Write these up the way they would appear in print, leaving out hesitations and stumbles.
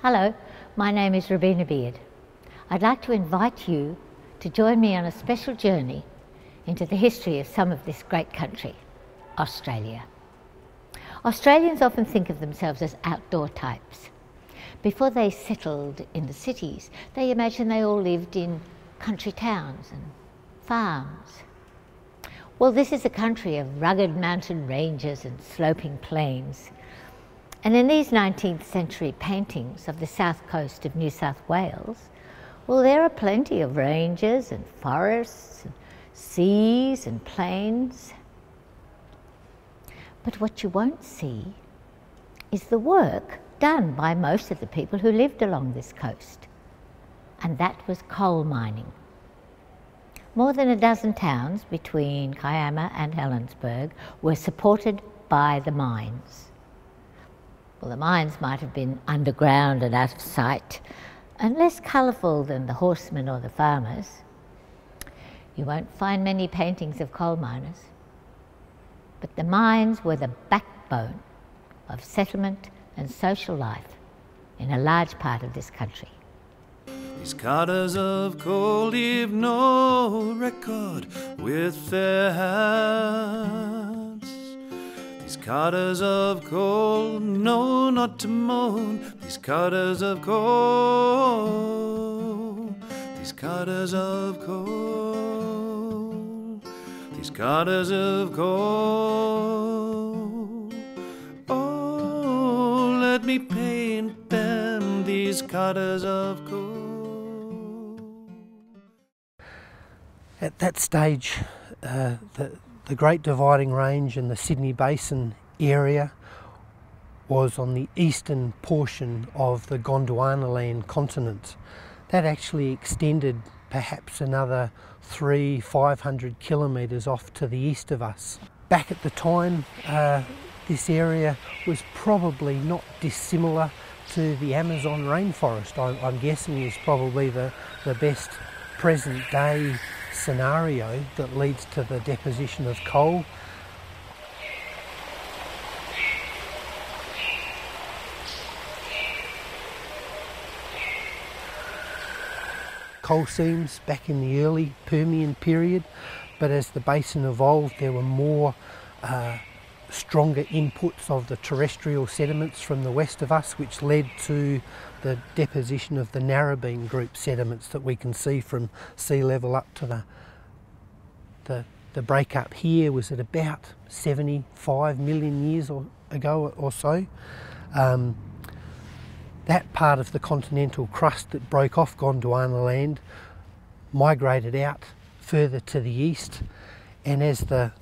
Hello, my name is Robina Beard. I'd like to invite you to join me on a special journey into the history of some of this great country, Australia. Australians often think of themselves as outdoor types. Before they settled in the cities, they imagine they all lived in country towns and farms. Well, this is a country of rugged mountain ranges and sloping plains. And in these 19th century paintings of the south coast of New South Wales, well, there are plenty of ranges and forests and seas and plains. But what you won't see is the work done by most of the people who lived along this coast, and that was coal mining. More than a dozen towns between Kiama and Helensburgh were supported by the mines. Well, the mines might have been underground and out of sight, and less colourful than the horsemen or the farmers. You won't find many paintings of coal miners, but the mines were the backbone of settlement and social life in a large part of this country. These carters of coal leave no record with their hands. These carters of coal know not to moan. These carters of coal. These carters of coal. These carters of coal. Oh, let me paint them, these carters of coal. At that stage, the Great Dividing Range and the Sydney Basin area was on the eastern portion of the Gondwanaland continent. That actually extended perhaps another 300-500 kilometres off to the east of us. Back at the time, this area was probably not dissimilar to the Amazon rainforest. I'm guessing is probably the best present day scenario that leads to the deposition of coal. Coal seams back in the early Permian period, but as the basin evolved there were more stronger inputs of the terrestrial sediments from the west of us, which led to the deposition of the Narrabeen group sediments that we can see from sea level up to the breakup here was at about 75 million years ago or so. That part of the continental crust that broke off Gondwanaland migrated out further to the east, and as the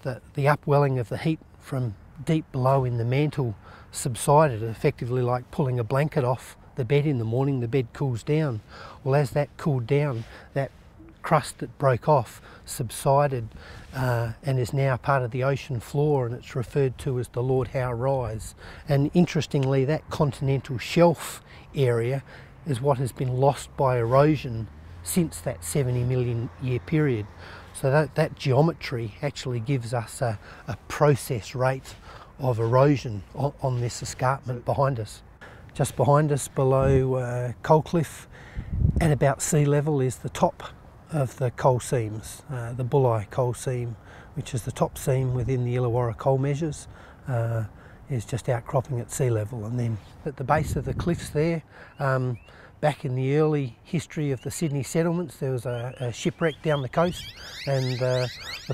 upwelling of the heat from deep below in the mantle subsided, effectively like pulling a blanket off the bed in the morning, the bed cools down. Well, as that cooled down, that crust that broke off subsided and is now part of the ocean floor, and it's referred to as the Lord Howe Rise. And interestingly, that continental shelf area is what has been lost by erosion since that 70 million year period. So that geometry actually gives us a process rate of erosion on this escarpment behind us. Just behind us, below Coal Cliff, at about sea level, is the top of the coal seams, the Bulli coal seam, which is the top seam within the Illawarra coal measures, is just outcropping at sea level. And then at the base of the cliffs there, back in the early history of the Sydney settlements, there was a shipwreck down the coast, and the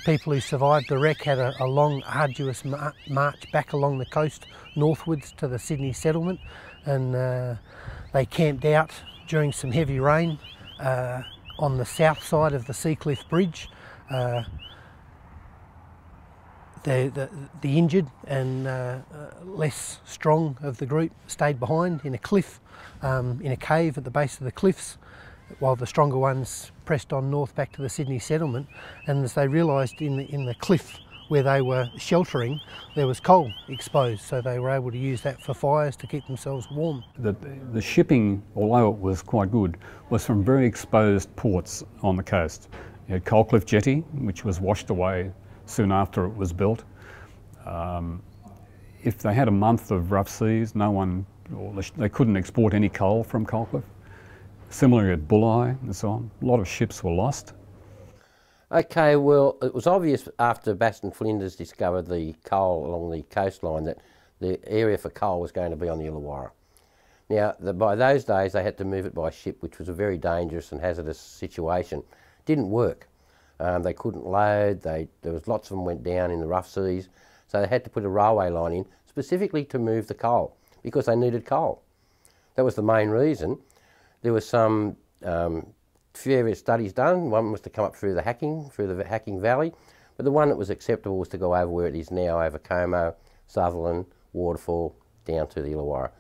people who survived the wreck had a long, arduous march back along the coast northwards to the Sydney settlement, and they camped out during some heavy rain on the south side of the Seacliff Bridge. The injured and less strong of the group stayed behind in a cliff, in a cave at the base of the cliffs, while the stronger ones pressed on north back to the Sydney settlement. And as they realised in the cliff where they were sheltering, there was coal exposed, so they were able to use that for fires to keep themselves warm. The shipping, although it was quite good, was from very exposed ports on the coast. You had Coal Cliff Jetty, which was washed away soon after it was built. If they had a month of rough seas, no one or they couldn't export any coal from Coalcliff. Similarly at Bulli and so on, a lot of ships were lost. Okay, well, it was obvious after Baston Flinders discovered the coal along the coastline that the area for coal was going to be on the Illawarra. Now, by those days, they had to move it by ship, which was a very dangerous and hazardous situation. Didn't work. They couldn't load. There was lots of them went down in the rough seas, so they had to put a railway line in specifically to move the coal because they needed coal. That was the main reason. There was some various studies done. One was to come up through the Hacking Valley, but the one that was acceptable was to go over where it is now, over Como, Sutherland, Waterfall, down to the Illawarra.